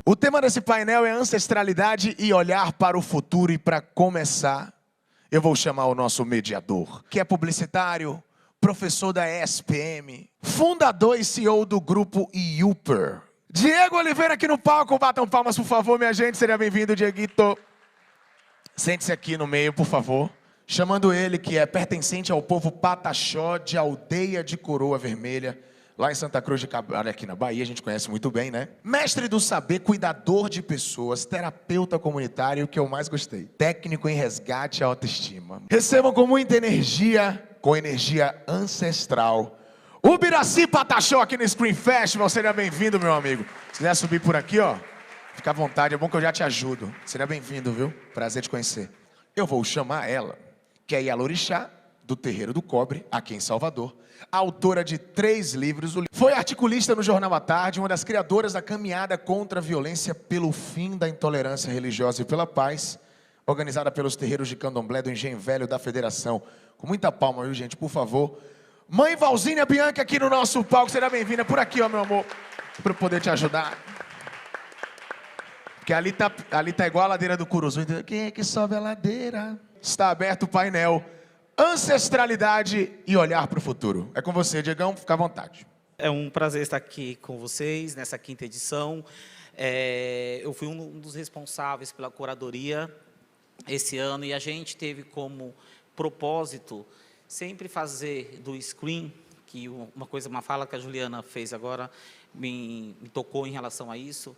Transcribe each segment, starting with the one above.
O tema desse painel é ancestralidade e olhar para o futuro. E para começar, eu vou chamar o nosso mediador, que é publicitário, professor da ESPM, fundador e CEO do grupo IUPER. Diego Oliveira aqui no palco. Batam palmas, por favor, minha gente. Seja bem-vindo, Dieguito. Sente-se aqui no meio, por favor. Chamando ele, que é pertencente ao povo Pataxó, de Aldeia de Coroa Vermelha, lá em Santa Cruz de Cabral, aqui na Bahia, a gente conhece muito bem, né? Mestre do saber, cuidador de pessoas, terapeuta comunitário, o que eu mais gostei. Técnico em resgate à autoestima. Recebam com muita energia, com energia ancestral, o Biraci Pataxó aqui no Screen Festival. Seja bem-vindo, meu amigo. Se quiser subir por aqui, ó, fica à vontade, é bom que eu já te ajudo. Seja bem-vindo, viu? Prazer te conhecer. Eu vou chamar ela, que é Yalorixá, do Terreiro do Cobre, aqui em Salvador. Autora de 3 livros, foi articulista no Jornal à Tarde, uma das criadoras da caminhada contra a violência pelo fim da intolerância religiosa e pela paz, organizada pelos terreiros de Candomblé do Engenho Velho da Federação. Com muita palma, viu, gente, por favor. Mãe Valzínia Bianchi aqui no nosso palco, será bem-vinda por aqui, ó, meu amor, para eu poder te ajudar. Porque ali tá igual a ladeira do Curuzu. Quem é que sobe a ladeira? Está aberto o painel Ancestralidade e olhar para o futuro. É com você, Diegão, fica à vontade. É um prazer estar aqui com vocês nessa 5ª edição. Eu fui um dos responsáveis pela curadoria esse ano e a gente teve como propósito sempre fazer do Screen, que uma fala que a Juliana fez agora me tocou em relação a isso,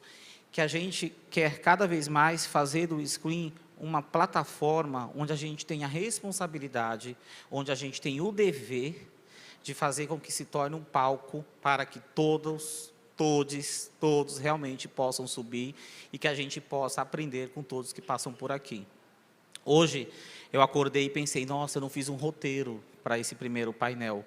que a gente quer cada vez mais fazer do Screen uma plataforma onde a gente tem a responsabilidade, onde a gente tem o dever de fazer com que se torne um palco para que todos realmente possam subir e que a gente possa aprender com todos que passam por aqui. Hoje, eu acordei e pensei, nossa, eu não fiz um roteiro para esse primeiro painel.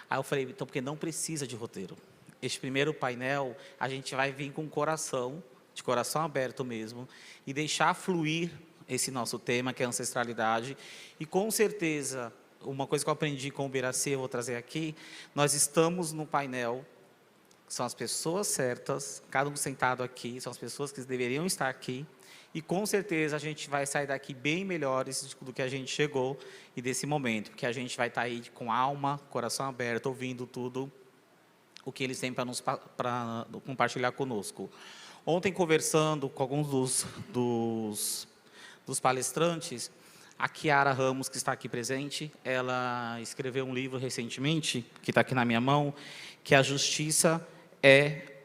Aí eu falei, então, porque não precisa de roteiro. Este primeiro painel, a gente vai vir com o coração, de coração aberto mesmo, e deixar fluir esse nosso tema, que é ancestralidade. E, com certeza, uma coisa que eu aprendi com o Biraci, eu vou trazer aqui, nós estamos no painel, são as pessoas certas, cada um sentado aqui, são as pessoas que deveriam estar aqui, e, com certeza, a gente vai sair daqui bem melhores do que a gente chegou e desse momento, porque a gente vai estar aí com alma, coração aberto, ouvindo tudo o que eles têm para compartilhar conosco. Ontem, conversando com alguns dos palestrantes, a Kiara Ramos, que está aqui presente, ela escreveu um livro recentemente, que está aqui na minha mão, que a justiça é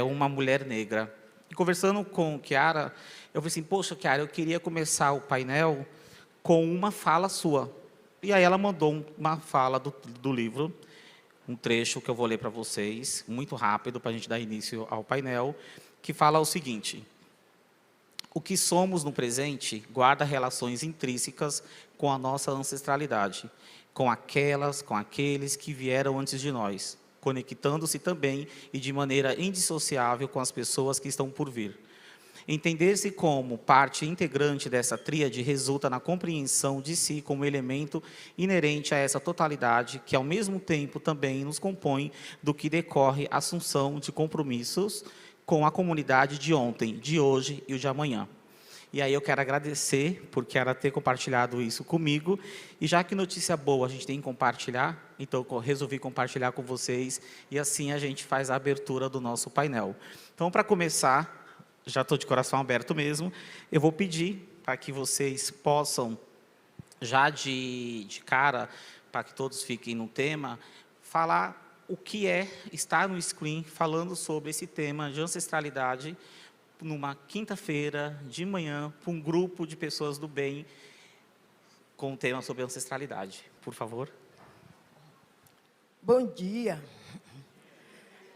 uma mulher negra. E conversando com Kiara, eu falei assim, poxa, Kiara, eu queria começar o painel com uma fala sua. E aí ela mandou uma fala do livro, um trecho que eu vou ler para vocês, muito rápido, para a gente dar início ao painel, que fala o seguinte: o que somos no presente guarda relações intrínsecas com a nossa ancestralidade, com aqueles que vieram antes de nós, conectando-se também e de maneira indissociável com as pessoas que estão por vir. Entender-se como parte integrante dessa tríade resulta na compreensão de si como elemento inerente a essa totalidade que, ao mesmo tempo, também nos compõe do que decorre a assunção de compromissos com a comunidade de ontem, de hoje e o de amanhã. E aí eu quero agradecer por Kiara ter compartilhado isso comigo. E já que notícia boa a gente tem que compartilhar, então eu resolvi compartilhar com vocês. E assim a gente faz a abertura do nosso painel. Então, para começar, já estou de coração aberto mesmo, eu vou pedir para que vocês possam, já de cara, para que todos fiquem no tema, falar o que é estar no Screen falando sobre esse tema de ancestralidade numa quinta-feira de manhã para um grupo de pessoas do bem com um tema sobre ancestralidade. Por favor. Bom dia.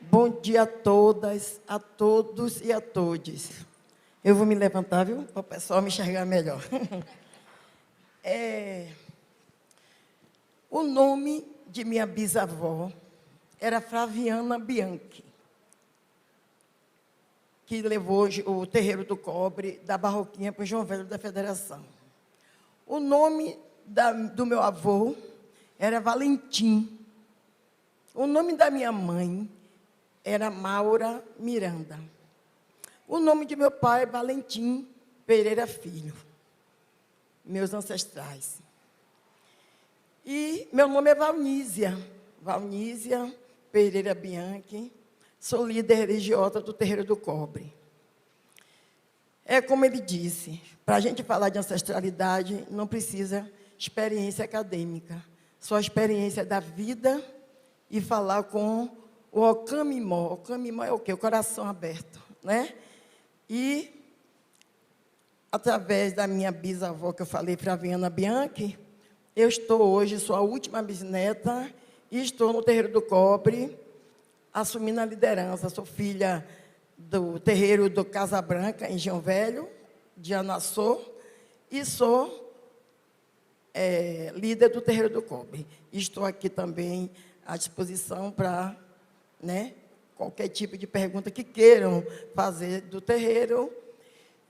Bom dia a todas, a todos e a todes. Eu vou me levantar, viu? Para o pessoal me enxergar melhor. O nome de minha bisavó era Flaviana Bianchi, que levou o Terreiro do Cobre da Barroquinha para o João Velho da Federação. O nome do meu avô era Valentim. O nome da minha mãe era Maura Miranda. O nome de meu pai é Valentim Pereira Filho, meus ancestrais. E meu nome é Valnísia Pereira Bianchi, sou líder religiosa do Terreiro do Cobre. É como ele disse, para a gente falar de ancestralidade, não precisa experiência acadêmica, só experiência da vida e falar com o Okamimó. Okamimó é o quê? O coração aberto, né? E, através da minha bisavó, que eu falei, Flaviana Bianchi, eu estou hoje, sou a última bisneta, e estou no Terreiro do Cobre, assumindo a liderança. Sou filha do Terreiro do Casa Branca, em Gião Velho, de Anassô, e sou líder do Terreiro do Cobre. Estou aqui também à disposição para, né, qualquer tipo de pergunta que queiram fazer do terreiro.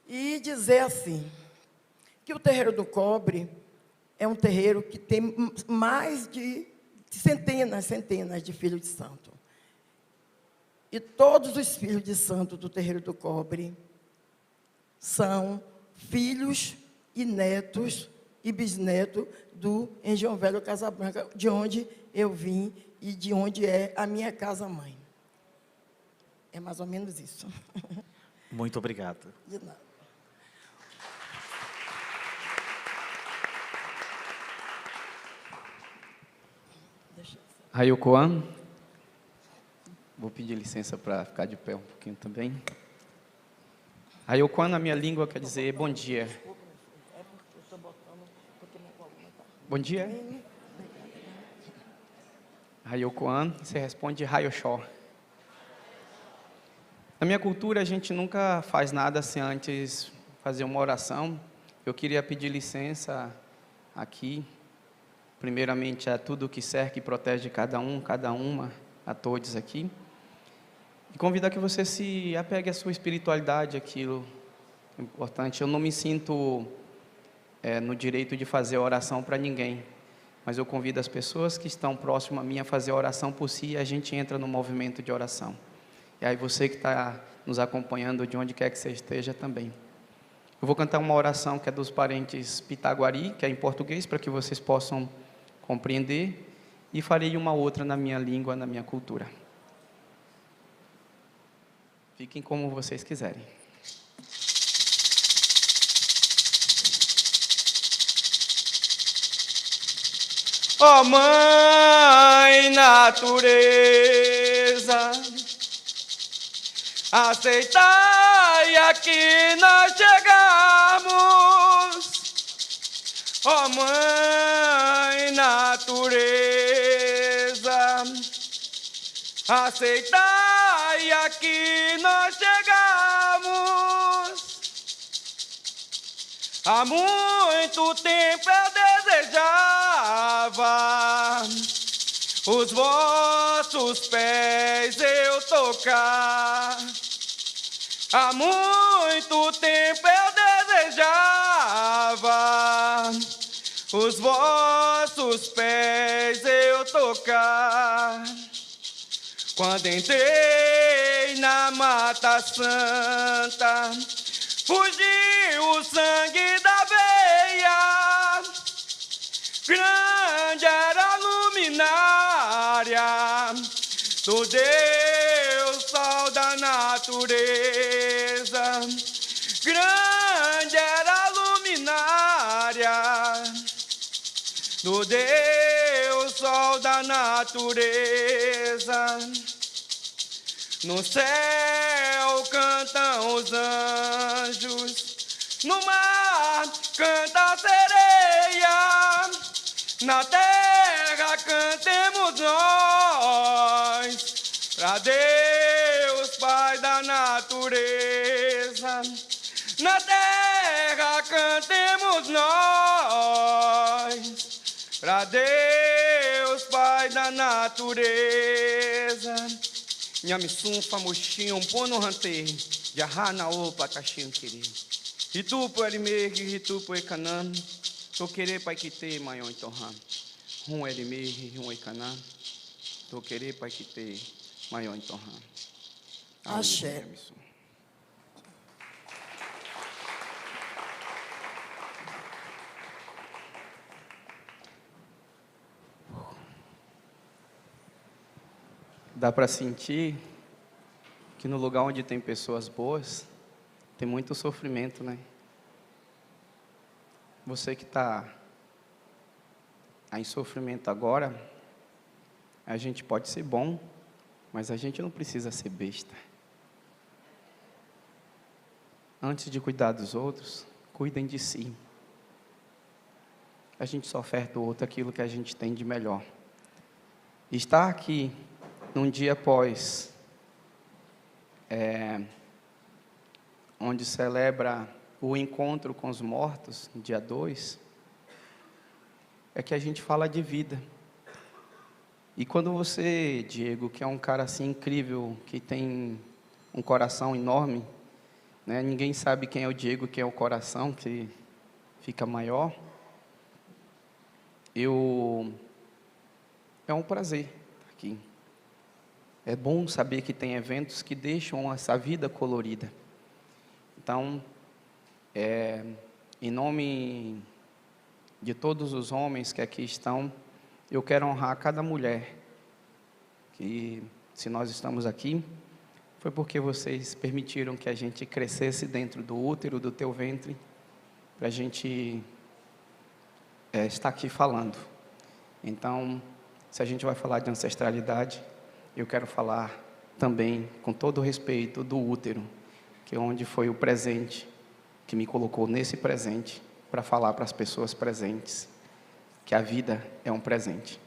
E dizer assim, que o Terreiro do Cobre é um terreiro que tem mais de centenas de filhos de santo. E todos os filhos de santo do Terreiro do Cobre são filhos e netos e bisnetos do Engenho Velho Casa Branca, de onde eu vim e de onde é a minha casa-mãe. É mais ou menos isso. Muito obrigado. De nada. Raiocoan, vou pedir licença para ficar de pé um pouquinho também. Raiocoan, na minha língua, quer dizer bom dia. Bom dia. Raiocoan, você responde Raioxó. Na minha cultura, a gente nunca faz nada sem antes fazer uma oração. Eu queria pedir licença aqui, primeiramente a tudo que cerca e protege cada um, cada uma, a todos aqui. E convidar que você se apegue à sua espiritualidade, aquilo importante. Eu não me sinto no direito de fazer oração para ninguém, mas eu convido as pessoas que estão próximas a mim a fazer oração por si e a gente entra no movimento de oração. E aí você que está nos acompanhando, de onde quer que você esteja também. Eu vou cantar uma oração que é dos parentes Pitaguari, que é em português, para que vocês possam compreender, e farei uma outra na minha língua, na minha cultura. Fiquem como vocês quiserem. Ó Mãe Natureza, aceitai aqui nós chegamos. Ó Mãe Natureza, aceitai aqui nós chegamos. Há muito tempo eu desejava os vossos pés eu tocar. Há muito tempo eu desejava os vossos pés eu tocar. Quando entrei na Mata Santa, fugiu o sangue da veia. Grande era a luminária do Deus Sol da natureza. Grande era a luminária do Deus Sol da natureza. No céu cantam os anjos, no mar canta a sereia, na terra cantemos nós, pra Deus Pai da natureza. Na terra cantemos nós, pra Deus Pai da natureza. Nhamisum, famuxinho, pono rante, jarrana opa, caixinho querer. Ritupo erimegi, ritupo ecanam, tô querer pai que te, maior entorram. Erimegi, ecanam, tô querer pai que te, maior entorram. Axé. dá para sentir que no lugar onde tem pessoas boas, tem muito sofrimento, né? Você que está em sofrimento agora, a gente pode ser bom, mas a gente não precisa ser besta. Antes de cuidar dos outros, cuidem de si. A gente só oferta ao outro aquilo que a gente tem de melhor. Estar aqui, num dia após, onde celebra o encontro com os mortos, no dia 2, é que a gente fala de vida. E quando você, Diego, que é um cara assim incrível, que tem um coração enorme, né? Ninguém sabe quem é o Diego, quem é o coração, que fica maior. É um prazer estar aqui. É bom saber que tem eventos que deixam essa vida colorida. Então, em nome de todos os homens que aqui estão, eu quero honrar cada mulher, que se nós estamos aqui, foi porque vocês permitiram que a gente crescesse dentro do útero, do teu ventre, para a gente estar aqui falando. Então, se a gente vai falar de ancestralidade, eu quero falar também, com todo o respeito, do útero, que é onde foi o presente, que me colocou nesse presente, para falar para as pessoas presentes, que a vida é um presente.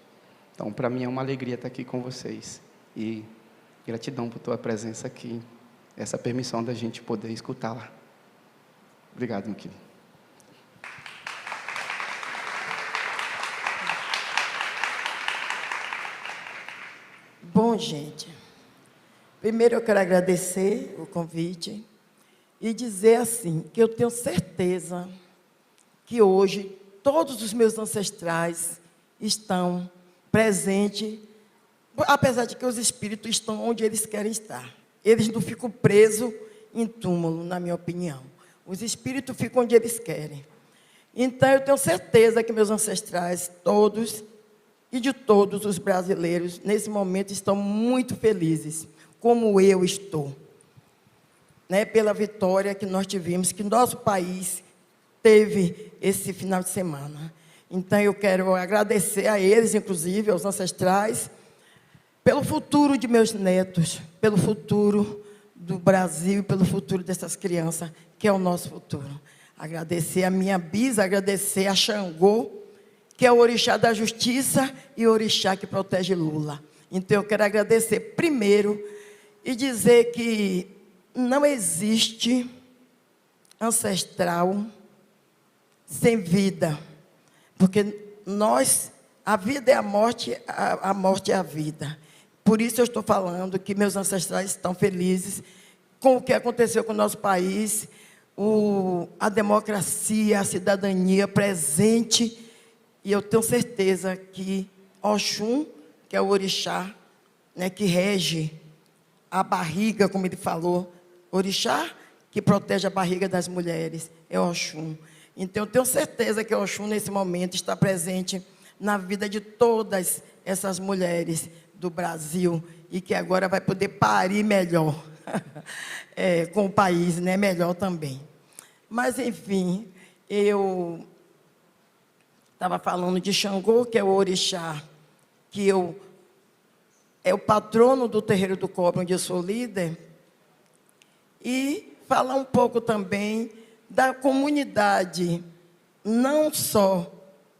Então, para mim é uma alegria estar aqui com vocês. E gratidão por tua presença aqui, essa permissão da gente poder escutá-la. Obrigado, meu querido. Bom, gente, primeiro eu quero agradecer o convite e dizer assim, que eu tenho certeza que hoje todos os meus ancestrais estão presentes, apesar de que os espíritos estão onde eles querem estar. Eles não ficam presos em túmulo, na minha opinião. Os espíritos ficam onde eles querem. Então, eu tenho certeza que meus ancestrais, todos, e de todos os brasileiros, nesse momento, estão muito felizes, como eu estou. Né, pela vitória que nós tivemos, que nosso país teve esse final de semana. Então, eu quero agradecer a eles, inclusive, aos ancestrais, pelo futuro de meus netos, pelo futuro do Brasil, pelo futuro dessas crianças, que é o nosso futuro. Agradecer a minha bisa, agradecer a Xangô, que é o orixá da justiça e o orixá que protege Lula. Então, eu quero agradecer primeiro e dizer que não existe ancestral sem vida, porque a vida é a morte é a vida. Por isso eu estou falando que meus ancestrais estão felizes com o que aconteceu com o nosso país, a democracia, a cidadania presente, e eu tenho certeza que Oxum, que é o orixá, né, que rege a barriga, como ele falou, orixá que protege a barriga das mulheres, é Oxum. Então, eu tenho certeza que Oxum, nesse momento, está presente na vida de todas essas mulheres do Brasil e que agora vai poder parir melhor com o país, né? Melhor também. Mas, enfim, eu estava falando de Xangô, que é o orixá, que é o patrono do Terreiro do Cobre, onde eu sou líder, e falar um pouco também da comunidade, não só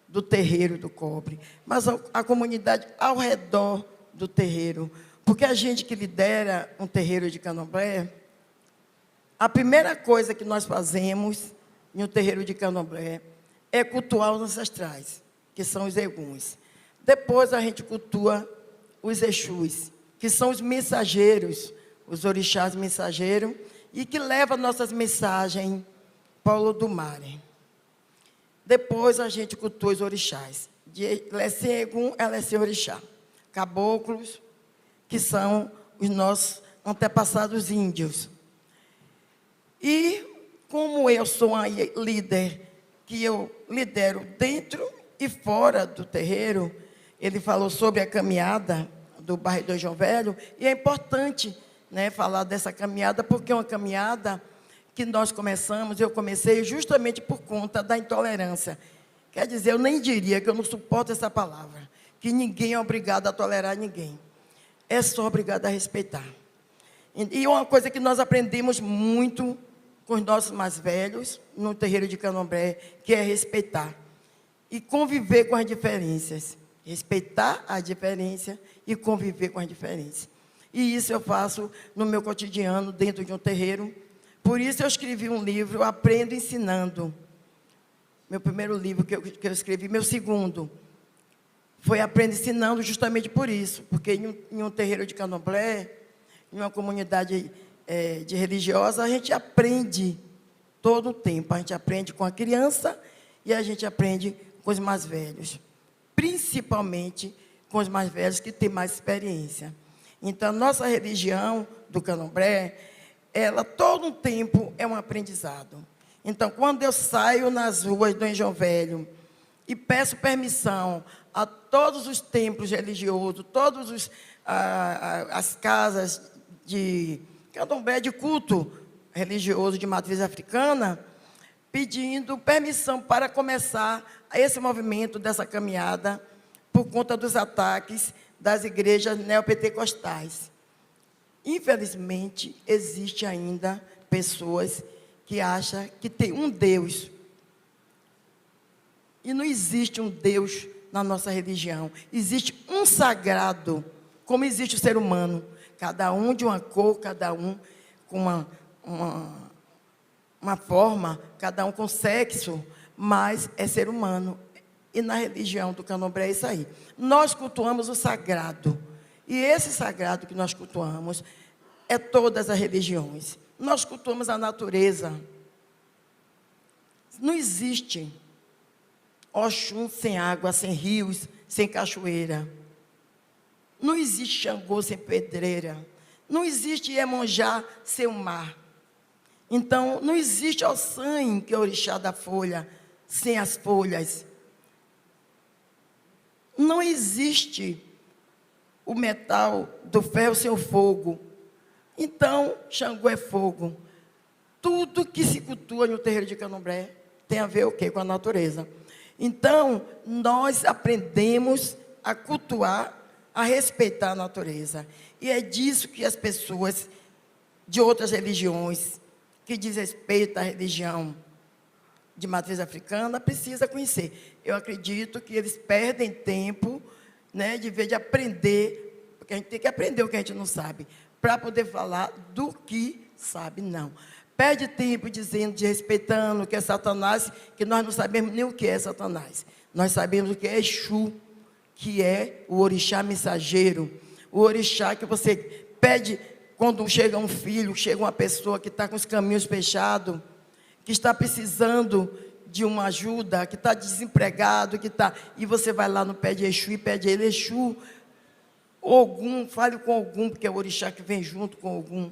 do Terreiro do Cobre, mas a comunidade ao redor do terreiro. Porque a gente que lidera um terreiro de candomblé, a primeira coisa que nós fazemos em um terreiro de candomblé é cultuar os ancestrais, que são os eguns. Depois a gente cultua os exus, que são os mensageiros, os orixás mensageiros, e que levam nossas mensagens para o Olodumare. Depois a gente cultua os orixás, de Lecem Egum a Lecem Orixá, caboclos, que são os nossos antepassados índios. E como eu sou uma líder, que eu lidero dentro e fora do terreiro, ele falou sobre a caminhada do bairro do João Velho, e é importante, né, falar dessa caminhada, porque é uma caminhada que nós começamos, eu comecei justamente por conta da intolerância. Quer dizer, eu nem diria que eu não suporto essa palavra, que ninguém é obrigado a tolerar ninguém. É só obrigado a respeitar. E uma coisa que nós aprendemos muito com os nossos mais velhos, no terreiro de Candomblé, que é respeitar. E conviver com as diferenças. Respeitar a diferença e conviver com as diferenças. E isso eu faço no meu cotidiano, dentro de um terreiro. Por isso eu escrevi um livro, Aprendo Ensinando. Meu primeiro livro que eu escrevi, meu segundo, foi Aprendo Ensinando, justamente por isso. Porque em um terreiro de Candomblé, em uma comunidade de religiosa, a gente aprende todo o tempo. A gente aprende com a criança e a gente aprende com os mais velhos. Principalmente com os mais velhos que têm mais experiência. Então, a nossa religião do Candomblé, ela todo o tempo é um aprendizado. Então, quando eu saio nas ruas do João Velho e peço permissão a todos os templos religiosos, todas as casas de Candomblé, de culto religioso de matriz africana, pedindo permissão para começar esse movimento dessa caminhada por conta dos ataques das igrejas neopentecostais. Infelizmente, existe ainda pessoas que acham que tem um Deus. E não existe um Deus na nossa religião. Existe um sagrado, como existe o ser humano. Cada um de uma cor, cada um com uma forma, cada um com sexo, mas é ser humano. E na religião do Candomblé é isso aí. Nós cultuamos o sagrado. E esse sagrado que nós cultuamos é todas as religiões. Nós cultuamos a natureza. Não existe Oxum sem água, sem rios, sem cachoeira. Não existe Xangô sem pedreira. Não existe Iemonjá sem o mar. Então, não existe Ossan, que é o orixá da folha, sem as folhas. Não existe o metal do ferro sem o fogo. Então, Xangô é fogo. Tudo que se cultua no terreiro de Candomblé tem a ver o quê? Com a natureza. Então, nós aprendemos a cultuar, a respeitar a natureza. E é disso que as pessoas de outras religiões, que desrespeitam a religião de matriz africana, precisam conhecer. Eu acredito que eles perdem tempo, né, de vez de aprender, porque a gente tem que aprender o que a gente não sabe, para poder falar do que sabe, não. Perde tempo dizendo, desrespeitando o que é Satanás, que nós não sabemos nem o que é Satanás. Nós sabemos o que é Exu, que é o orixá mensageiro. O orixá que você pede quando chega um filho, chega uma pessoa que está com os caminhos fechados, que está precisando de uma ajuda, que está desempregado, e você vai lá no pé de Exu e pede a ele, Exu, Ogum, fale com Ogum, porque é o orixá que vem junto com Ogum,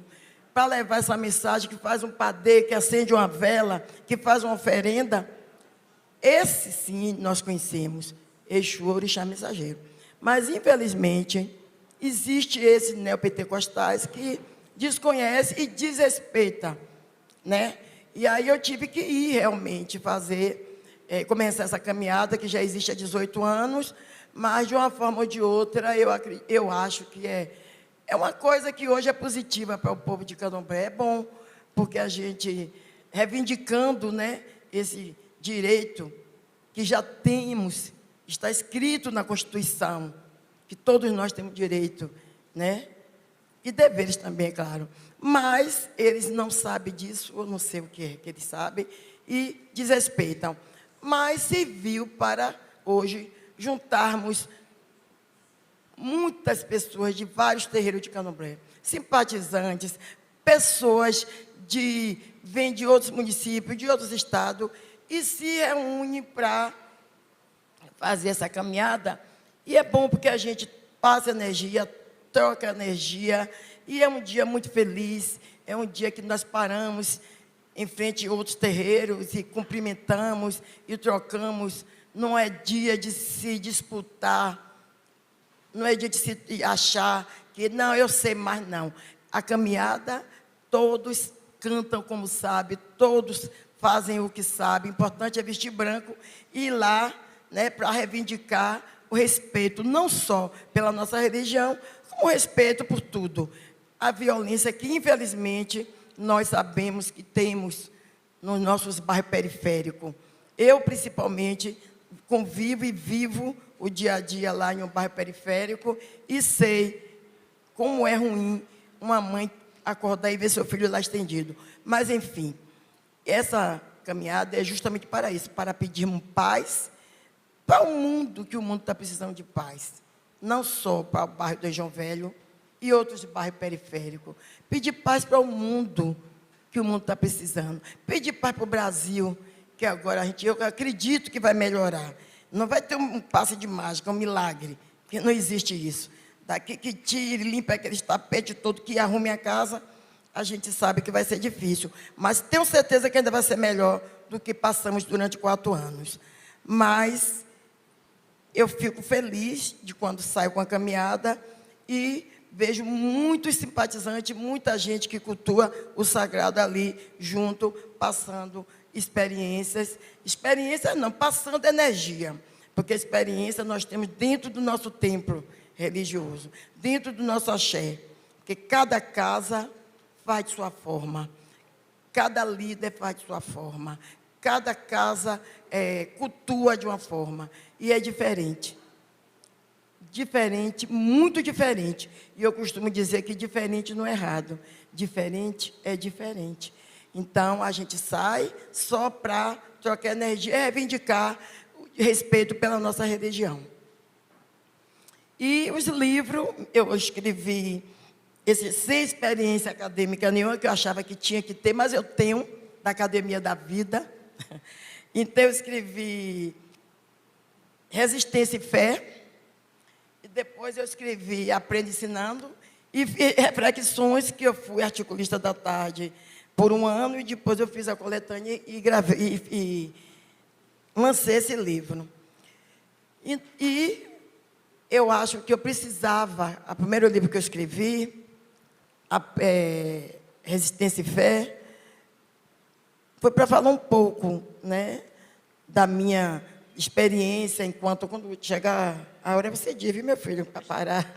para levar essa mensagem, que faz um padê, que acende uma vela, que faz uma oferenda. Esse sim nós conhecemos, Exu, orixá mensageiro. Mas, infelizmente, existe esses neopentecostais que desconhecem e desrespeitam, né? E aí eu tive que ir realmente começar essa caminhada, que já existe há 18 anos, mas de uma forma ou de outra, eu acho que é uma coisa que hoje é positiva para o povo de Candomblé. É bom, porque a gente, reivindicando, né, esse direito que já temos, está escrito na Constituição, que todos nós temos direito, né? E deveres também, é claro. Mas eles não sabem disso, eu não sei o que é que eles sabem, e desrespeitam. Mas serviu para, hoje, juntarmos muitas pessoas de vários terreiros de Candomblé, simpatizantes, pessoas vêm de outros municípios, de outros estados, e se reúnem para fazer essa caminhada. E é bom porque a gente passa energia, troca energia, e é um dia muito feliz, é um dia que nós paramos em frente a outros terreiros e cumprimentamos e trocamos. Não é dia de se disputar, não é de se achar que, não, eu sei mais, não. A caminhada, todos cantam como sabem, todos fazem o que sabem. O importante é vestir branco e ir lá, né, para reivindicar o respeito, não só pela nossa religião, como o respeito por tudo. A violência que, infelizmente, nós sabemos que temos nos nossos bairros periféricos. Eu, principalmente, convivo e vivo o dia a dia lá em um bairro periférico e sei como é ruim uma mãe acordar e ver seu filho lá estendido. Mas, enfim, essa caminhada é justamente para isso, para pedirmos paz para o mundo, que o mundo está precisando de paz. Não só para o bairro do João Velho e outros bairros periféricos. Pedir paz para o mundo, que o mundo está precisando. Pedir paz para o Brasil, que agora eu acredito que vai melhorar. Não vai ter um passe de mágica, um milagre, porque não existe isso. Daqui que tire, limpe aqueles tapetes todo, que arrume a casa, a gente sabe que vai ser difícil. Mas tenho certeza que ainda vai ser melhor do que passamos durante 4 anos. Mas eu fico feliz de quando saio com a caminhada e vejo muitos simpatizantes, muita gente que cultua o sagrado ali junto, passando experiências. Experiências não, passando energia. Porque experiência nós temos dentro do nosso templo religioso, dentro do nosso axé. Porque cada casa faz de sua forma, cada líder faz de sua forma, cada casa cultua de uma forma. E é diferente. Diferente, muito diferente. E eu costumo dizer que diferente não é errado. Diferente é diferente. Então, a gente sai só para trocar energia e reivindicar respeito pela nossa religião. E os livros, eu escrevi sem experiência acadêmica nenhuma, que eu achava que tinha que ter, mas eu tenho, da Academia da Vida. Então, eu escrevi Resistência e Fé, e depois eu escrevi Aprende Ensinando, e Reflexões, que eu fui articulista da tarde por 1 ano, e depois eu fiz a coletânea e gravei, e lancei esse livro. E eu acho que eu precisava, o primeiro livro que eu escrevi, Resistência e Fé, foi para falar um pouco, né, da minha experiência, enquanto, quando chegar a hora, você diz, viu, meu filho, para parar.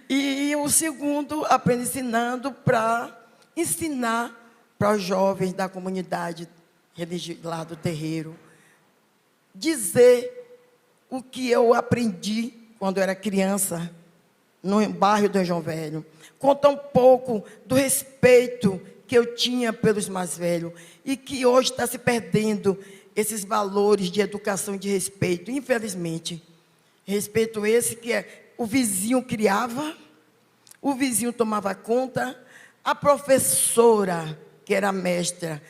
E o segundo, Aprende Ensinando, para ensinar para os jovens da comunidade lá do terreiro, dizer o que eu aprendi quando eu era criança, no bairro do João Velho. Contar um pouco do respeito que eu tinha pelos mais velhos e que hoje está se perdendo esses valores de educação e de respeito, infelizmente. Respeito esse que o vizinho criava, o vizinho tomava conta, a professora, que era mestra,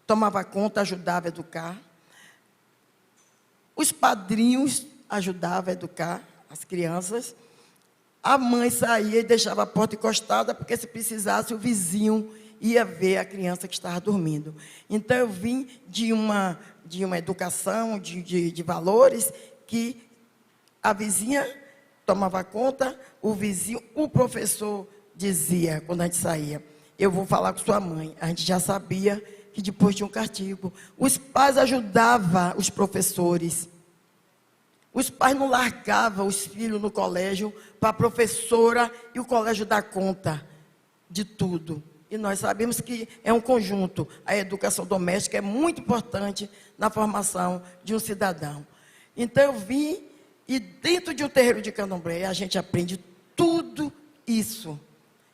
tomava conta, ajudava a educar. Os padrinhos ajudavam a educar as crianças. A mãe saía e deixava a porta encostada, porque se precisasse, o vizinho ia ver a criança que estava dormindo. Então, eu vim de uma educação, de valores, que a vizinha tomava conta, o vizinho, o professor dizia, quando a gente saía, eu vou falar com sua mãe. A gente já sabia que depois tinha um castigo. Os pais ajudavam os professores. Os pais não largavam os filhos no colégio para a professora e o colégio dar conta de tudo. E nós sabemos que é um conjunto. A educação doméstica é muito importante na formação de um cidadão. Então, eu vim, e dentro de um terreiro de candomblé, a gente aprende tudo isso.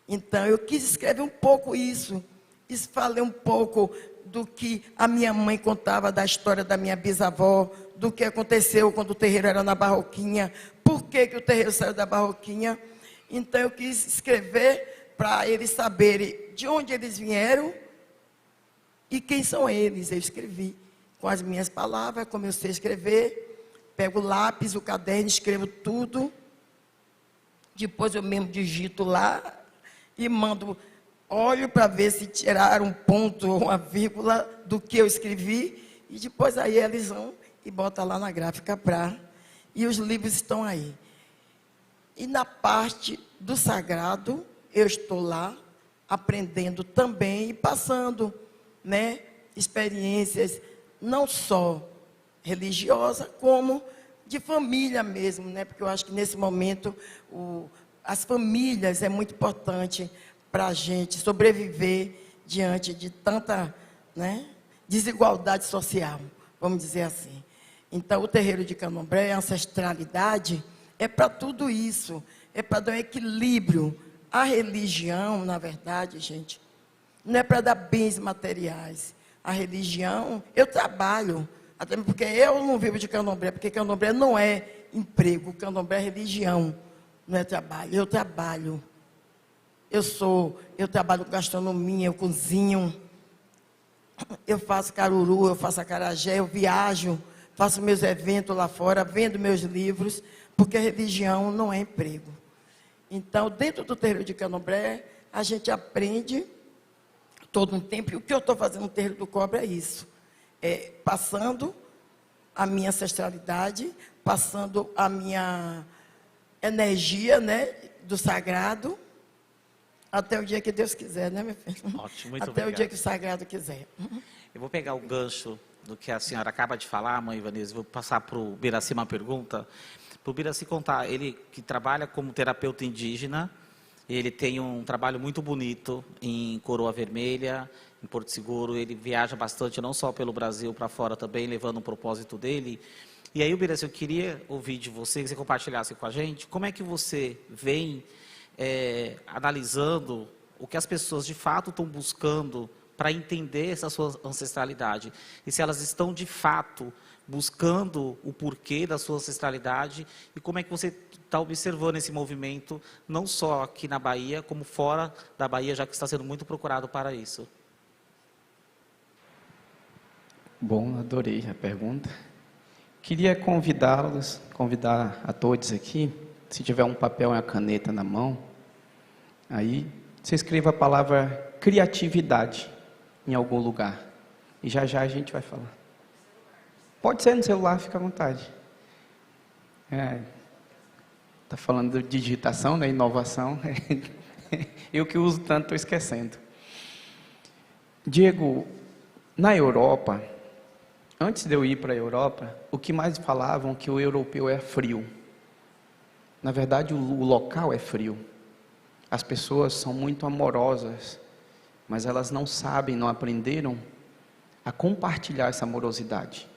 Então, eu quis escrever um pouco isso. E falei um pouco do que a minha mãe contava da história da minha bisavó, do que aconteceu quando o terreiro era na Barroquinha, por que o terreiro saiu da Barroquinha. Então, eu quis escrever para eles saberem de onde eles vieram e quem são eles. Eu escrevi com as minhas palavras, como eu sei escrever, pego o lápis, o caderno, escrevo tudo, depois eu mesmo digito lá e mando, olho para ver se tiraram um ponto ou uma vírgula do que eu escrevi, e depois aí eles vão e botam lá na gráfica e os livros estão aí. E na parte do sagrado, eu estou lá aprendendo também e passando, né, experiências não só religiosas, como de família mesmo, né? Porque eu acho que nesse momento as famílias é muito importante para a gente sobreviver diante de tanta, né, desigualdade social, vamos dizer assim. Então, o terreiro de Candomblé, a ancestralidade, é para tudo isso, é para dar um equilíbrio. A religião, na verdade, gente, não é para dar bens materiais. A religião, eu trabalho, até porque eu não vivo de Candomblé, porque Candomblé não é emprego, Candomblé é religião, não é trabalho. Eu trabalho. Eu trabalho com gastronomia, eu cozinho, eu faço caruru, eu faço acarajé, eu viajo, faço meus eventos lá fora, vendo meus livros, porque a religião não é emprego. Então, dentro do terreiro de Candomblé, a gente aprende todo um tempo, e o que eu estou fazendo no terreiro do Cobre é isso, passando a minha ancestralidade, passando a minha energia, né, do sagrado, até o dia que Deus quiser, né, meu filho? Ótimo, muito até obrigado. o dia que o sagrado quiser. Eu vou pegar o gancho do que a senhora acaba de falar, mãe Ivanese, vou passar para o Biraci uma pergunta. Para o Biraci contar, ele que trabalha como terapeuta indígena, ele tem um trabalho muito bonito em Coroa Vermelha, em Porto Seguro, ele viaja bastante, não só pelo Brasil, para fora também, levando um propósito dele. E aí, Biraci, eu queria ouvir de você, que você compartilhasse com a gente, como é que você vem analisando o que as pessoas de fato estão buscando para entender essa sua ancestralidade, e se elas estão de fato buscando o porquê da sua ancestralidade, e como é que você está observando esse movimento, não só aqui na Bahia, como fora da Bahia, já que está sendo muito procurado para isso. Bom, adorei a pergunta. Queria convidar a todos aqui, se tiver um papel e uma caneta na mão, aí você escreva a palavra criatividade em algum lugar. E já já a gente vai falar. Pode ser no celular, fica à vontade. Está falando de digitação, né? Inovação. Eu que uso tanto, estou esquecendo. Diego, na Europa, antes de eu ir para a Europa, o que mais falavam que o europeu é frio. Na verdade, o local é frio. As pessoas são muito amorosas, mas elas não sabem, não aprenderam a compartilhar essa amorosidade.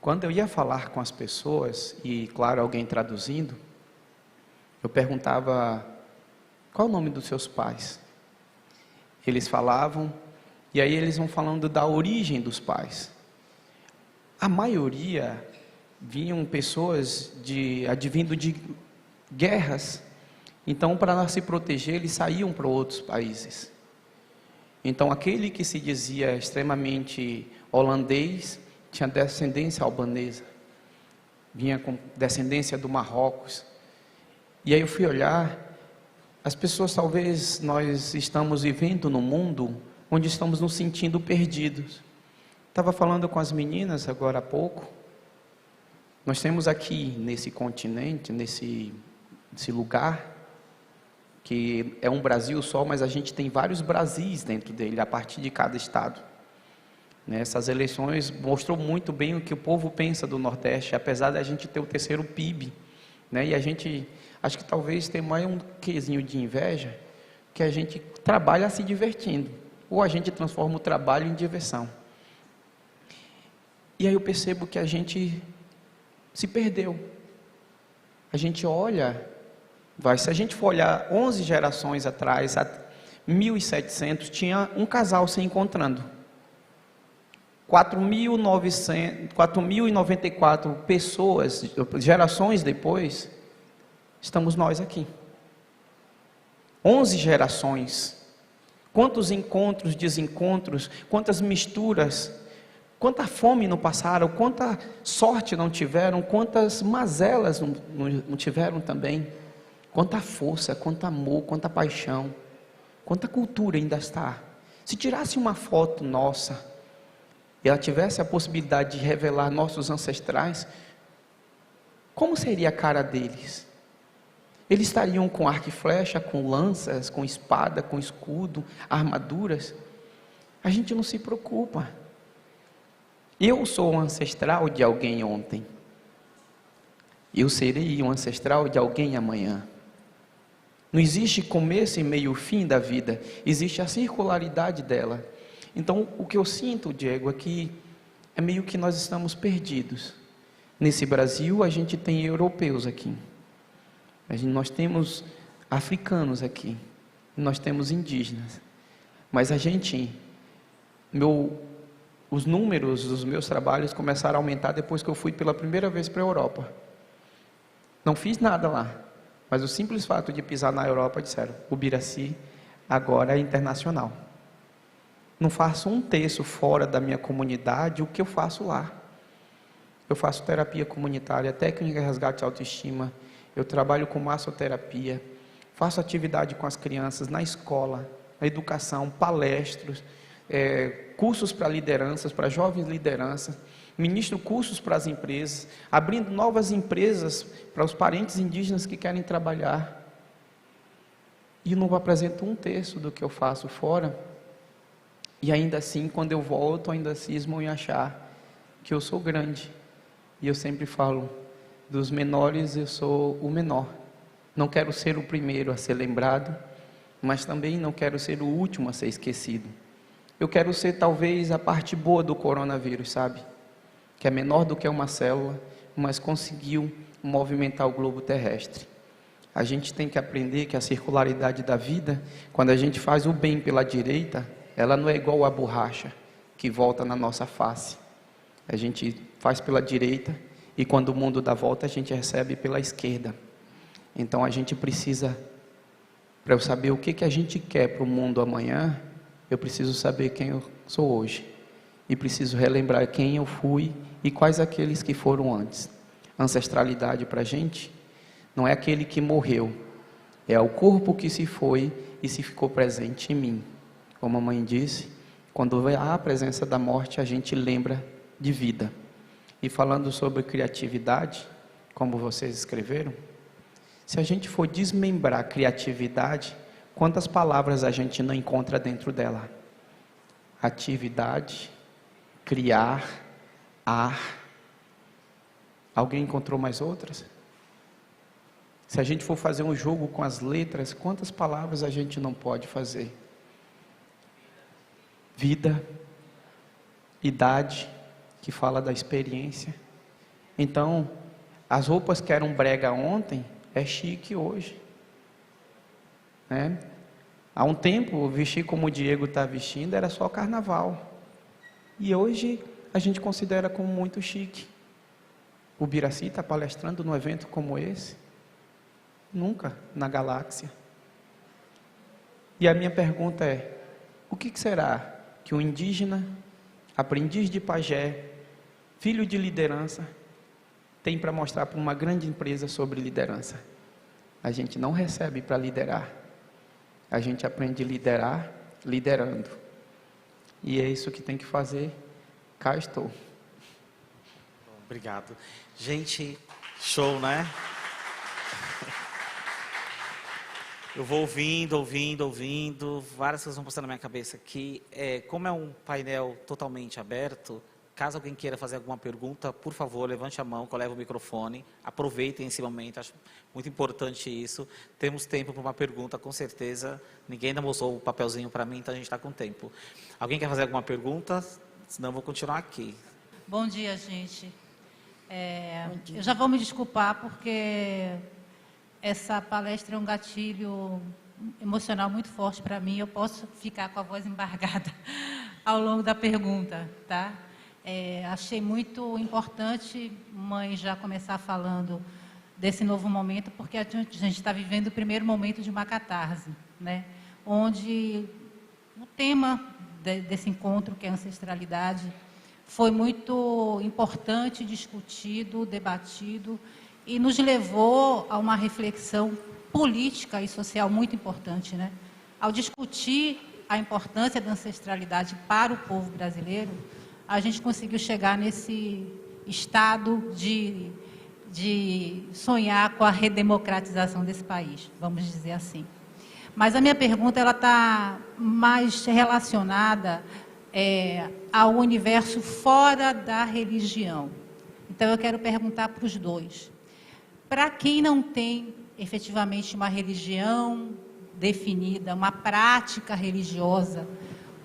Quando eu ia falar com as pessoas, e claro, alguém traduzindo, eu perguntava, qual o nome dos seus pais? Eles falavam, e aí eles vão falando da origem dos pais. A maioria vinham pessoas advindo de guerras, então para se proteger eles saíam para outros países. Então aquele que se dizia extremamente holandês, tinha descendência albanesa, vinha com descendência do Marrocos. E aí eu fui olhar, as pessoas, talvez nós estamos vivendo num mundo onde estamos nos sentindo perdidos. Estava falando com as meninas agora há pouco, nós temos aqui nesse continente, nesse lugar, que é um Brasil só, mas a gente tem vários Brasis dentro dele, a partir de cada estado. Essas eleições mostrou muito bem o que o povo pensa do Nordeste, apesar de a gente ter o terceiro PIB, né? E a gente, acho que talvez tem mais um quezinho de inveja, que a gente trabalha se divertindo, ou a gente transforma o trabalho em diversão. E aí eu percebo que a gente se perdeu. A gente olha, se a gente for olhar 11 gerações atrás, 1700, tinha um casal se encontrando. 4.094 pessoas, gerações depois, estamos nós aqui. 11 gerações. Quantos encontros, desencontros, quantas misturas, quanta fome não passaram, quanta sorte não tiveram, quantas mazelas não tiveram também, quanta força, quanto amor, quanta paixão, quanta cultura ainda está. Se tirasse uma foto nossa, e ela tivesse a possibilidade de revelar nossos ancestrais, como seria a cara deles? Eles estariam com arco e flecha, com lanças, com espada, com escudo, armaduras. A gente não se preocupa. Eu sou o ancestral de alguém ontem. Eu serei o ancestral de alguém amanhã. Não existe começo e meio fim da vida. Existe a circularidade dela. Então, o que eu sinto, Diego, é que é meio que nós estamos perdidos. Nesse Brasil, a gente tem europeus aqui. Nós temos africanos aqui. Nós temos indígenas. Mas a gente... Os números dos meus trabalhos começaram a aumentar depois que eu fui pela primeira vez para a Europa. Não fiz nada lá, mas o simples fato de pisar na Europa, disseram, o Biraci agora é internacional. Não faço um terço fora da minha comunidade o que eu faço lá. Eu faço terapia comunitária, técnica de resgate de autoestima, eu trabalho com massoterapia, faço atividade com as crianças na escola, na educação, palestras, cursos para lideranças, para jovens lideranças, ministro cursos para as empresas, abrindo novas empresas para os parentes indígenas que querem trabalhar. E não apresento um terço do que eu faço fora. E ainda assim, quando eu volto, ainda cismam em achar que eu sou grande. E eu sempre falo, dos menores eu sou o menor. Não quero ser o primeiro a ser lembrado, mas também não quero ser o último a ser esquecido. Eu quero ser talvez a parte boa do coronavírus, sabe? Que é menor do que uma célula, mas conseguiu movimentar o globo terrestre. A gente tem que aprender que a circularidade da vida, quando a gente faz o bem pela direita, ela não é igual a borracha que volta na nossa face. A gente faz pela direita e quando o mundo dá volta, a gente recebe pela esquerda. Então a gente precisa, para eu saber o que a gente quer para o mundo amanhã, eu preciso saber quem eu sou hoje. E preciso relembrar quem eu fui e quais aqueles que foram antes. Ancestralidade para a gente não é aquele que morreu, é o corpo que se foi e se ficou presente em mim. Como a mãe disse, quando há a presença da morte, a gente lembra de vida. E falando sobre criatividade, como vocês escreveram, se a gente for desmembrar a criatividade, quantas palavras a gente não encontra dentro dela? Atividade, criar, ar. Alguém encontrou mais outras? Se a gente for fazer um jogo com as letras, quantas palavras a gente não pode fazer? Vida, idade, que fala da experiência. Então, as roupas que eram brega ontem, é chique hoje. Né? Há um tempo, vestir como o Diego está vestindo era só carnaval. E hoje a gente considera como muito chique. O Biraci está palestrando num evento como esse? Nunca na galáxia. E a minha pergunta é, o que será que um indígena, aprendiz de pajé, filho de liderança, tem para mostrar para uma grande empresa sobre liderança? A gente não recebe para liderar. A gente aprende a liderar liderando. E é isso que tem que fazer. Cá estou. Obrigado. Gente, show, né? Eu vou ouvindo. Várias coisas vão passando na minha cabeça aqui. Como é um painel totalmente aberto, caso alguém queira fazer alguma pergunta, por favor, levante a mão, que eu levo o microfone. Aproveitem esse momento, acho muito importante isso. Temos tempo para uma pergunta, com certeza. Ninguém ainda mostrou o papelzinho para mim, então a gente está com tempo. Alguém quer fazer alguma pergunta? Senão eu vou continuar aqui. Bom dia, gente. Eu já vou me desculpar, porque essa palestra é um gatilho emocional muito forte para mim. Eu posso ficar com a voz embargada ao longo da pergunta, tá? Achei muito importante, mãe, já começar falando desse novo momento, porque a gente está vivendo o primeiro momento de uma catarse, né? Onde o tema desse encontro, que é a ancestralidade, foi muito importante, discutido, debatido, e nos levou a uma reflexão política e social muito importante, né? Ao discutir a importância da ancestralidade para o povo brasileiro, a gente conseguiu chegar nesse estado de de sonhar com a redemocratização desse país, vamos dizer assim. Mas a minha pergunta ela está mais relacionada ao universo fora da religião. Então, eu quero perguntar para os dois. Para quem não tem efetivamente uma religião definida, uma prática religiosa,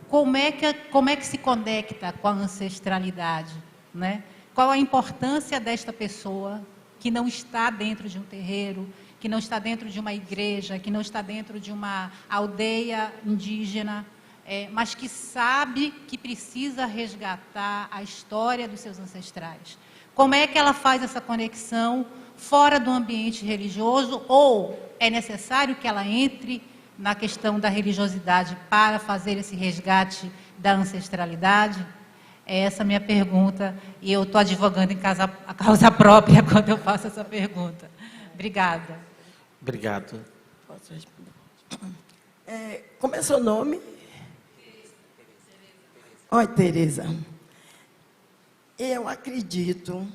como é que se conecta com a ancestralidade, né? Qual a importância desta pessoa que não está dentro de um terreiro, que não está dentro de uma igreja, que não está dentro de uma aldeia indígena, mas que sabe que precisa resgatar a história dos seus ancestrais? Como é que ela faz essa conexão fora do ambiente religioso, ou é necessário que ela entre na questão da religiosidade para fazer esse resgate da ancestralidade? É essa a minha pergunta, e eu estou advogando a causa própria quando eu faço essa pergunta. Obrigada. Obrigado. Posso responder? Como é seu nome? Oi, Tereza. Eu acredito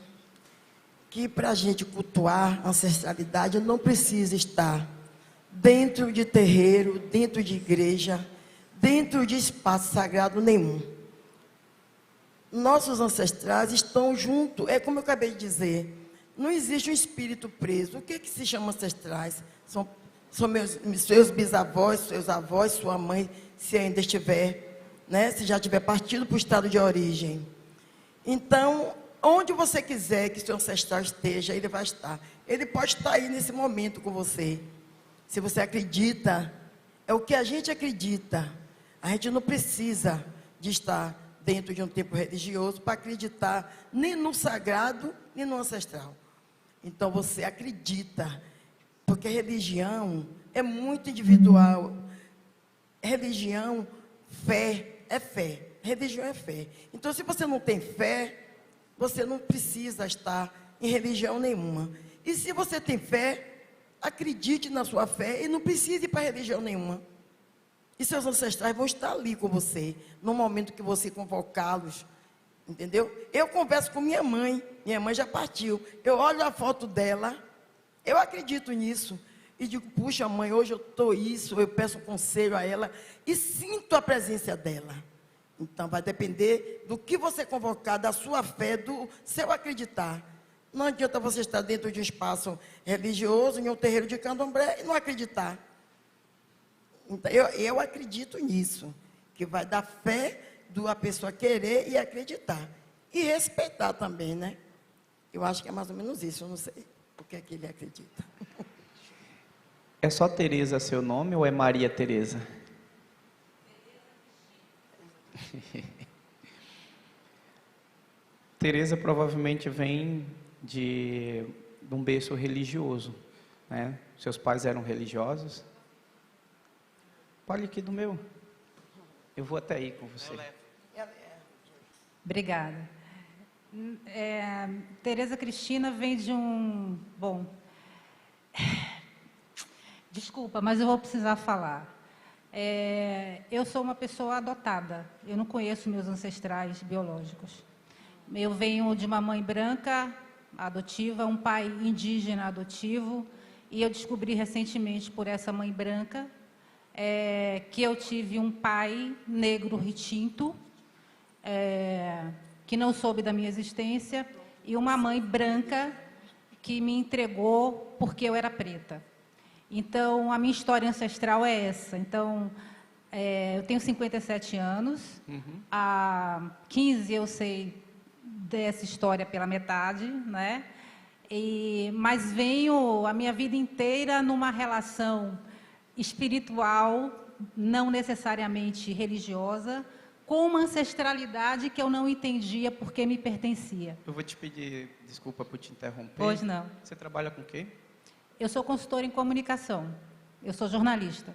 que para a gente cultuar a ancestralidade não precisa estar dentro de terreiro, dentro de igreja, dentro de espaço sagrado nenhum. Nossos ancestrais estão juntos, é como eu acabei de dizer, não existe um espírito preso. O que se chama ancestrais? São seus bisavós, seus avós, sua mãe, se ainda estiver, né? Se já tiver partido para o estado de origem. Então, onde você quiser que seu ancestral esteja, ele vai estar. Ele pode estar aí nesse momento com você. Se você acredita, é o que a gente acredita. A gente não precisa de estar dentro de um templo religioso para acreditar nem no sagrado, nem no ancestral. Então, você acredita, porque religião é muito individual. Religião, fé, é fé. Religião é fé. Então, se você não tem fé, você não precisa estar em religião nenhuma. E se você tem fé, acredite na sua fé e não precise ir para religião nenhuma. E seus ancestrais vão estar ali com você, no momento que você convocá-los. Entendeu? Eu converso com minha mãe já partiu. Eu olho a foto dela, eu acredito nisso. E digo, puxa mãe, hoje eu estou isso, eu peço conselho a ela e sinto a presença dela. Então, vai depender do que você convocar, da sua fé, do seu acreditar. Não adianta você estar dentro de um espaço religioso, em um terreiro de candomblé, e não acreditar. Então, eu acredito nisso, que vai dar fé da pessoa querer e acreditar. E respeitar também, né? Eu acho que é mais ou menos isso, eu não sei o que é que ele acredita. É só Tereza seu nome ou é Maria Tereza? Tereza provavelmente vem de um berço religioso, né? Seus pais eram religiosos. Olha aqui do meu. Eu vou até aí com você. Obrigada. Tereza Cristina vem de um... Bom, desculpa, mas eu vou precisar falar. Eu sou uma pessoa adotada. Eu não conheço meus ancestrais biológicos. Eu venho de uma mãe branca adotiva, um pai indígena adotivo, e eu descobri recentemente por essa mãe branca que eu tive um pai negro retinto, que não soube da minha existência, e uma mãe branca que me entregou porque eu era preta. Então, a minha história ancestral é essa. Então, eu tenho 57 anos, há 15 eu sei dessa história pela metade, né? Mas venho a minha vida inteira numa relação espiritual, não necessariamente religiosa, com uma ancestralidade que eu não entendia porque me pertencia. Eu vou te pedir desculpa por te interromper. Pois não. Você trabalha com o quê? Eu sou consultora em comunicação. Eu sou jornalista.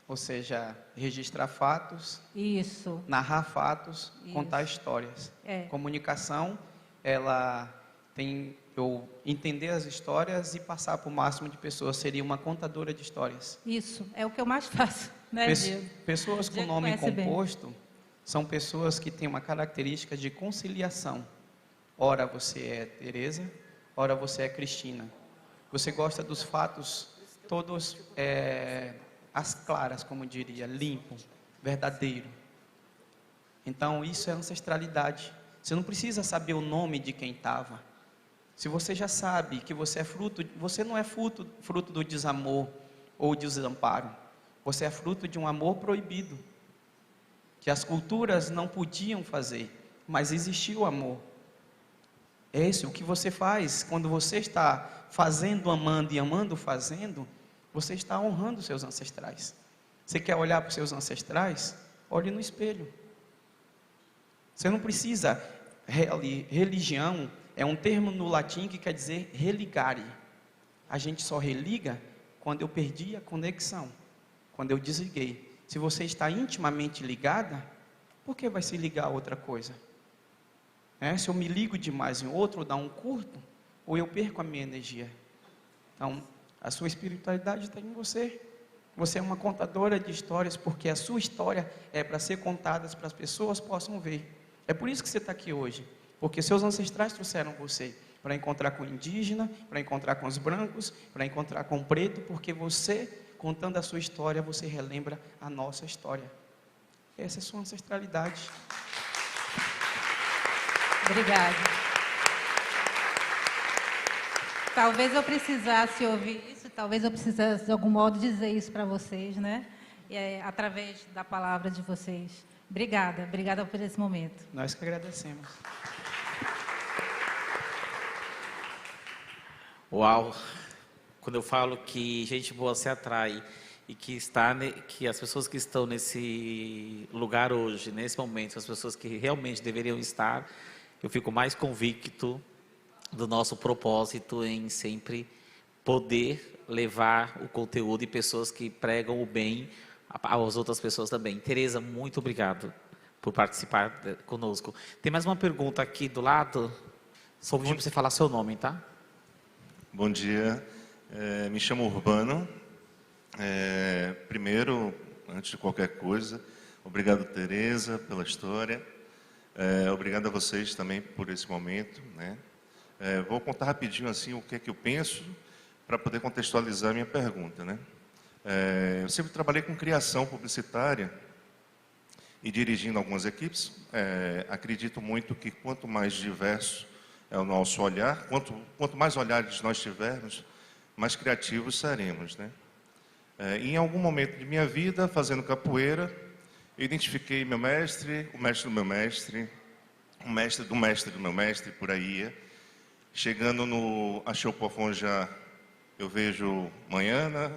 Ou seja, registrar fatos, Isso. narrar fatos, Isso. contar histórias. É. Comunicação, ela tem eu entender as histórias e passar para o máximo de pessoas. Seria uma contadora de histórias. Isso, é o que eu mais faço, né, Diego? Pessoas com Diego nome conhece bem. composto são pessoas que têm uma característica de conciliação. Ora você é Tereza, ora você é Cristina. Você gosta dos fatos todos às claras, como diria, limpo, verdadeiro. Então isso é ancestralidade. Você não precisa saber o nome de quem estava. Se você já sabe que você é fruto, você não é fruto do desamor ou desamparo. Você é fruto de um amor proibido, que as culturas não podiam fazer, mas existiu o amor. O que você faz quando você está fazendo, amando e amando, fazendo, você está honrando seus ancestrais. Você quer olhar para os seus ancestrais? Olhe no espelho. Você não precisa, religião é um termo no latim que quer dizer religare. A gente só religa quando eu perdi a conexão, quando eu desliguei. Se você está intimamente ligada, por que vai se ligar a outra coisa? Se eu me ligo demais em outro, dá um curto, ou eu perco a minha energia. Então, a sua espiritualidade está em você. Você é uma contadora de histórias, porque a sua história é para ser contada, para as pessoas possam ver. É por isso que você está aqui hoje, porque seus ancestrais trouxeram você para encontrar com o indígena, para encontrar com os brancos, para encontrar com o preto, porque você, contando a sua história, você relembra a nossa história. Essa é a sua ancestralidade. Obrigada. Talvez eu precisasse ouvir isso, talvez eu precisasse de algum modo dizer isso para vocês, né? Através da palavra de vocês. Obrigada por esse momento. Nós que agradecemos. Uau! Quando eu falo que gente boa se atrai e que as pessoas que estão nesse lugar hoje, nesse momento, as pessoas que realmente deveriam estar, eu fico mais convicto do nosso propósito em sempre poder levar o conteúdo e pessoas que pregam o bem às outras pessoas também. Tereza, muito obrigado por participar conosco. Tem mais uma pergunta aqui do lado. Só vou pedir para você falar seu nome, tá? Bom dia, me chamo Urbano. Primeiro, antes de qualquer coisa, obrigado, Tereza, pela história. Obrigado a vocês também por esse momento, né? Vou contar rapidinho assim o que é que eu penso para poder contextualizar a minha pergunta, né? Eu sempre trabalhei com criação publicitária e dirigindo algumas equipes. Acredito muito que quanto mais diverso é o nosso olhar, quanto mais olhares nós tivermos, mais criativos seremos, né? Em algum momento de minha vida, fazendo capoeira, eu identifiquei meu mestre, o mestre do meu mestre, o mestre do mestre do meu mestre, por aí ia. Chegando no Axé Pofon, eu vejo Manhana,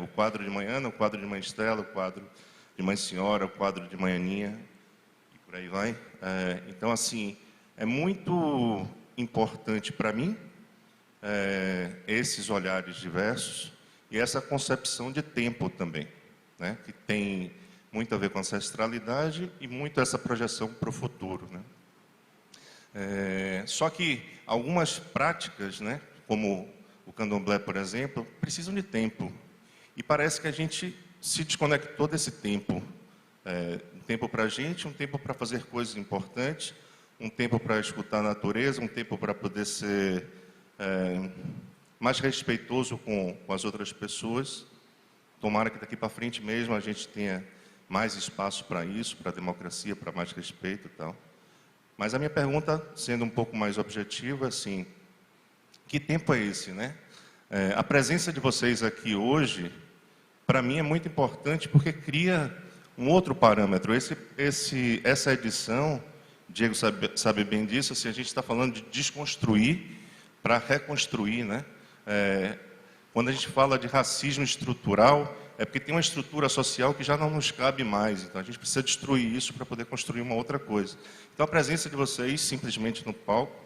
o quadro de Manhana, o quadro de Mãe Estela, o quadro de Mãe Senhora, o quadro de Mãe Aninha, e por aí vai. Então, assim, é muito importante para mim esses olhares diversos e essa concepção de tempo também, né? Que tem muito a ver com ancestralidade e muito essa projeção para o futuro, né? Só que algumas práticas, né, como o candomblé, por exemplo, precisam de tempo. E parece que a gente se desconectou desse tempo. Um tempo para a gente, um tempo para fazer coisas importantes, um tempo para escutar a natureza, um tempo para poder ser mais respeitoso com as outras pessoas. Tomara que daqui para frente mesmo a gente tenha mais espaço para isso, para a democracia, para mais respeito e tal. Mas a minha pergunta, sendo um pouco mais objetiva, assim, que tempo é esse, né? A presença de vocês aqui hoje, para mim é muito importante porque cria um outro parâmetro. Essa edição, Diego sabe bem disso, assim, a gente está falando de desconstruir para reconstruir, né? Quando a gente fala de racismo estrutural, é porque tem uma estrutura social que já não nos cabe mais. Então, a gente precisa destruir isso para poder construir uma outra coisa. Então, a presença de vocês, simplesmente no palco,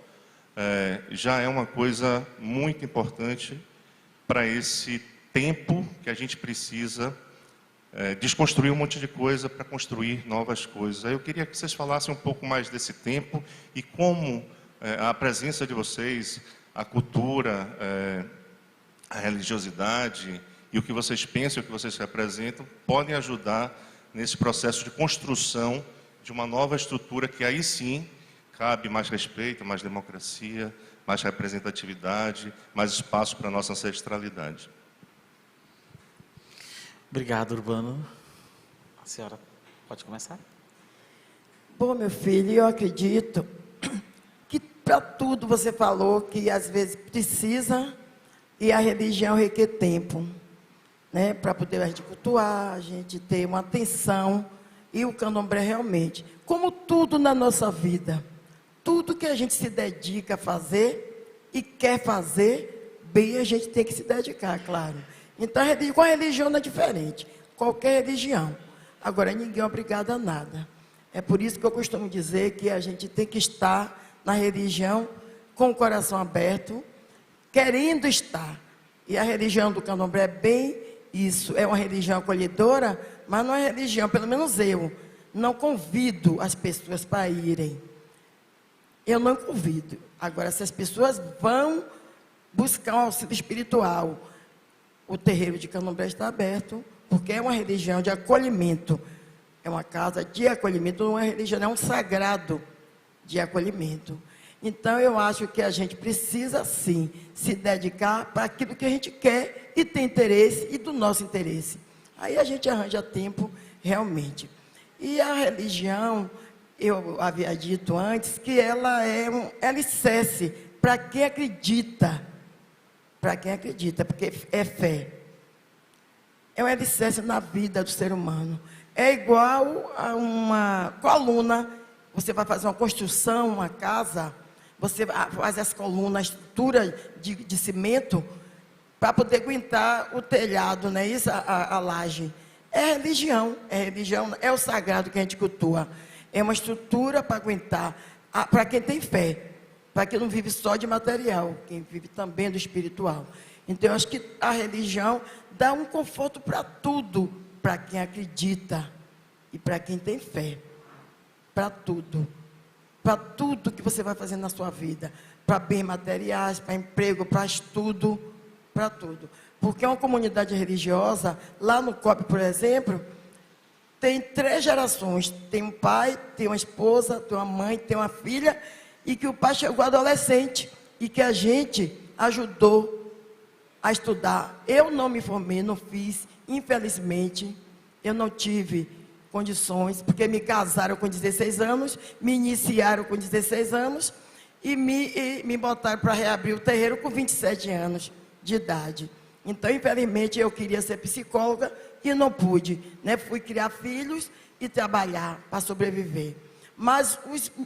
já é uma coisa muito importante para esse tempo que a gente precisa desconstruir um monte de coisa para construir novas coisas. Aí eu queria que vocês falassem um pouco mais desse tempo e como a presença de vocês, a cultura, a religiosidade e o que vocês pensam, o que vocês representam, podem ajudar nesse processo de construção de uma nova estrutura que aí sim cabe mais respeito, mais democracia, mais representatividade, mais espaço para a nossa ancestralidade. Obrigado, Urbano. A senhora pode começar? Bom, meu filho, eu acredito que para tudo você falou que às vezes precisa e a religião requer tempo, né? Para poder a gente cultuar, a gente ter uma atenção. E o candomblé realmente, como tudo na nossa vida, tudo que a gente se dedica a fazer e quer fazer, bem a gente tem que se dedicar, claro. Então, com a religião não é diferente, qualquer religião. Agora, ninguém é obrigado a nada. É por isso que eu costumo dizer que a gente tem que estar na religião com o coração aberto, querendo estar. E a religião do candomblé é bem isso, é uma religião acolhedora, mas não é religião, pelo menos eu, não convido as pessoas para irem. Eu não convido. Agora, se as pessoas vão buscar um auxílio espiritual, o terreiro de candomblé está aberto, porque é uma religião de acolhimento. É uma casa de acolhimento, não é uma religião, é um sagrado de acolhimento. Então, eu acho que a gente precisa, sim, se dedicar para aquilo que a gente quer e tem interesse e do nosso interesse. Aí a gente arranja tempo, realmente. E a religião, eu havia dito antes, que ela é um alicerce para quem acredita. Para quem acredita, porque é fé. É um alicerce na vida do ser humano. É igual a uma coluna. Você vai fazer uma construção, uma casa, você faz as colunas, estrutura de cimento, para poder aguentar o telhado, né? Isso, a laje. É religião, é o sagrado que a gente cultua. É uma estrutura para aguentar, para quem tem fé, para quem não vive só de material, quem vive também do espiritual. Então, eu acho que a religião dá um conforto para tudo, para quem acredita e para quem tem fé. Para tudo que você vai fazer na sua vida, para bens materiais, para emprego, para estudo, para tudo. Porque uma comunidade religiosa, lá no COP, por exemplo, tem 3 gerações. Tem um pai, tem uma esposa, tem uma mãe, tem uma filha, e que o pai chegou adolescente, e que a gente ajudou a estudar. Eu não me formei, não fiz, infelizmente, eu não tive condições, porque me casaram com 16 anos, me iniciaram com 16 anos, e me botaram para reabrir o terreiro com 27 anos de idade. Então, infelizmente, eu queria ser psicóloga e não pude, né? Fui criar filhos e trabalhar para sobreviver. Mas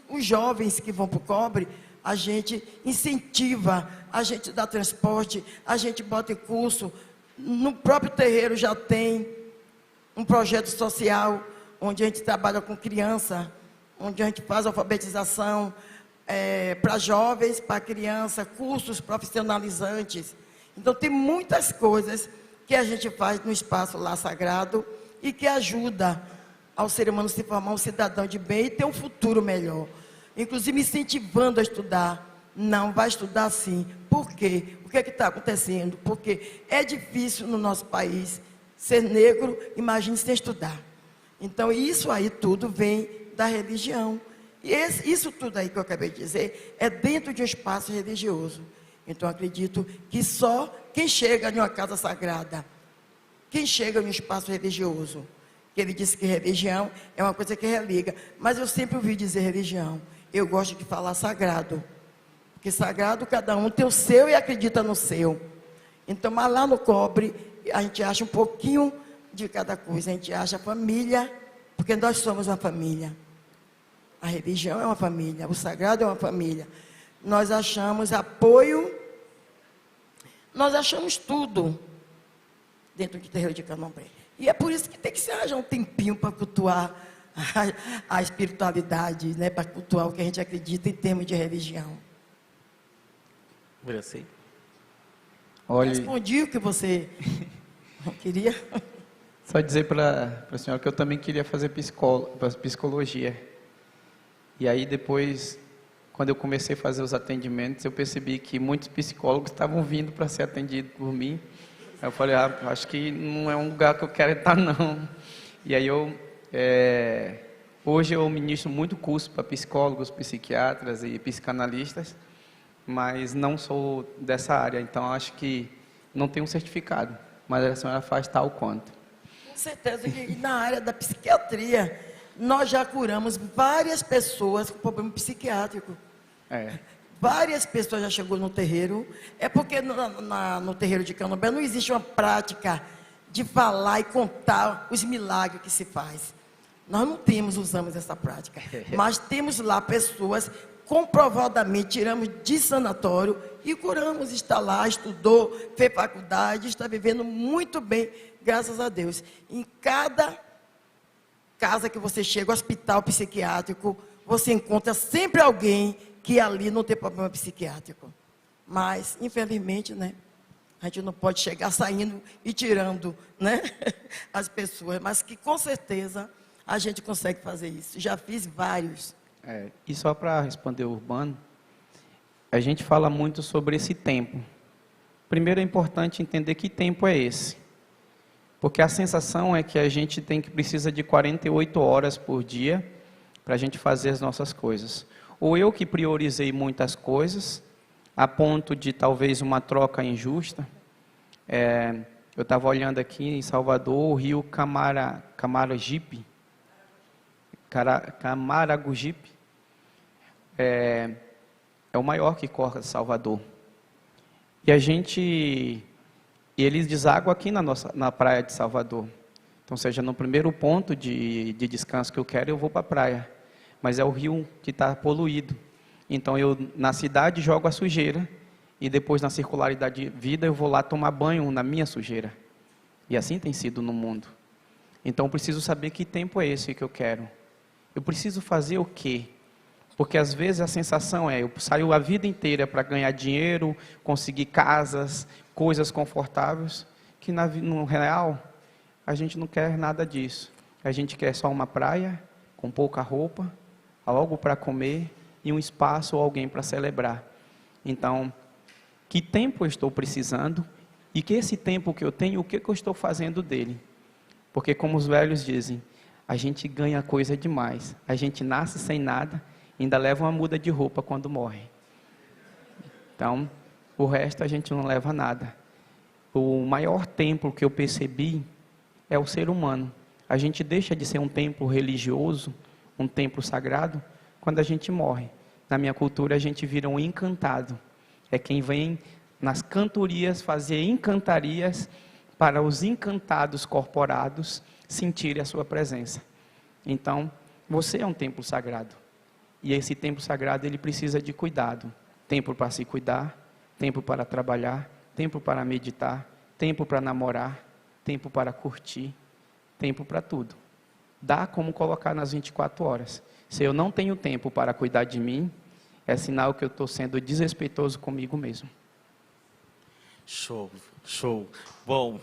os jovens que vão para o cobre, a gente incentiva, a gente dá transporte, a gente bota em curso. No próprio terreiro já tem um projeto social, onde a gente trabalha com criança, onde a gente faz alfabetização para jovens, para criança, cursos profissionalizantes. Então, tem muitas coisas que a gente faz no espaço lá sagrado e que ajuda ao ser humano se formar um cidadão de bem e ter um futuro melhor. Inclusive, incentivando a estudar. Não, vai estudar sim. Por quê? O que é que está acontecendo? Porque é difícil no nosso país ser negro, imagine sem estudar. Então, isso aí tudo vem da religião. E isso tudo aí que eu acabei de dizer é dentro de um espaço religioso. Então, acredito que só quem chega em uma casa sagrada, quem chega em um espaço religioso, que ele disse que religião é uma coisa que religa, mas eu sempre ouvi dizer religião. Eu gosto de falar sagrado, porque sagrado cada um tem o seu e acredita no seu. Então, mas lá no cobre, a gente acha um pouquinho de cada coisa. A gente acha família, porque nós somos uma família. A religião é uma família, o sagrado é uma família. Nós achamos apoio, nós achamos tudo dentro do terreiro de Candomblé. E é por isso que tem que se arranjar um tempinho para cultuar a espiritualidade, né? Para cultuar o que a gente acredita em termos de religião. Você? Olha, respondi o que você queria. Só dizer para a senhora que eu também queria fazer psicologia. E aí depois, quando eu comecei a fazer os atendimentos, eu percebi que muitos psicólogos estavam vindo para ser atendidos por mim. Aí eu falei, acho que não é um lugar que eu quero estar, não. E aí hoje eu ministro muito curso para psicólogos, psiquiatras e psicanalistas. mas não sou dessa área, então acho que não tenho um certificado, mas a senhora faz tal quanto. Com certeza que na área da psiquiatria, nós já curamos várias pessoas com problema psiquiátrico. É. Várias pessoas já chegou no terreiro. É porque no terreiro de Candomblé não existe uma prática de falar e contar os milagres que se faz. Nós não usamos essa prática. Mas temos lá pessoas, comprovadamente, tiramos de sanatório e curamos. Está lá, estudou, fez faculdade, está vivendo muito bem, graças a Deus. Em cada casa que você chega, hospital psiquiátrico, você encontra sempre alguém que ali não tem problema psiquiátrico. Mas, infelizmente, né, a gente não pode chegar saindo e tirando, né, as pessoas, mas que com certeza a gente consegue fazer isso. Já fiz vários. E só para responder o Urbano, a gente fala muito sobre esse tempo. Primeiro é importante entender que tempo é esse. Porque a sensação é que a gente precisa de 48 horas por dia para a gente fazer as nossas coisas. Ou eu que priorizei muitas coisas, a ponto de talvez uma troca injusta. Eu estava olhando aqui em Salvador, o rio Camaragipe, é o maior que corta Salvador. E eles desaguam aqui na praia de Salvador. Então, seja no primeiro ponto de descanso que eu quero, eu vou para a praia. Mas é o rio que está poluído. Então, eu na cidade jogo a sujeira e depois na circularidade de vida eu vou lá tomar banho na minha sujeira. E assim tem sido no mundo. Então, eu preciso saber que tempo é esse que eu quero. Eu preciso fazer o quê? Porque às vezes a sensação eu saio a vida inteira para ganhar dinheiro, conseguir casas, coisas confortáveis, que no real a gente não quer nada disso. A gente quer só uma praia, com pouca roupa, algo para comer e um espaço ou alguém para celebrar. Então, que tempo eu estou precisando e que esse tempo que eu tenho, o que eu estou fazendo dele? Porque como os velhos dizem, a gente ganha coisa demais. A gente nasce sem nada, ainda leva uma muda de roupa quando morre. Então, o resto a gente não leva nada. O maior templo que eu percebi é o ser humano. A gente deixa de ser um templo religioso, um templo sagrado, quando a gente morre. Na minha cultura, a gente vira um encantado. É quem vem nas cantorias fazer encantarias para os encantados corporados sentirem a sua presença. Então, você é um templo sagrado. E esse templo sagrado, ele precisa de cuidado. Tempo para se cuidar, tempo para trabalhar, tempo para meditar, tempo para namorar, tempo para curtir, tempo para tudo. Dá como colocar nas 24 horas. Se eu não tenho tempo para cuidar de mim, é sinal que eu estou sendo desrespeitoso comigo mesmo. Show, show. Bom,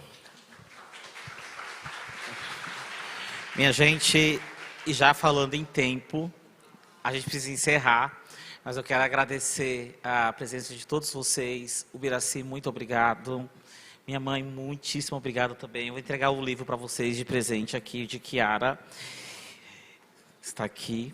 minha gente, e já falando em tempo, a gente precisa encerrar, mas eu quero agradecer a presença de todos vocês. O Biraci, muito obrigado. Minha mãe, muitíssimo obrigado também. Eu vou entregar o livro para vocês de presente aqui, de Kiara. Está aqui.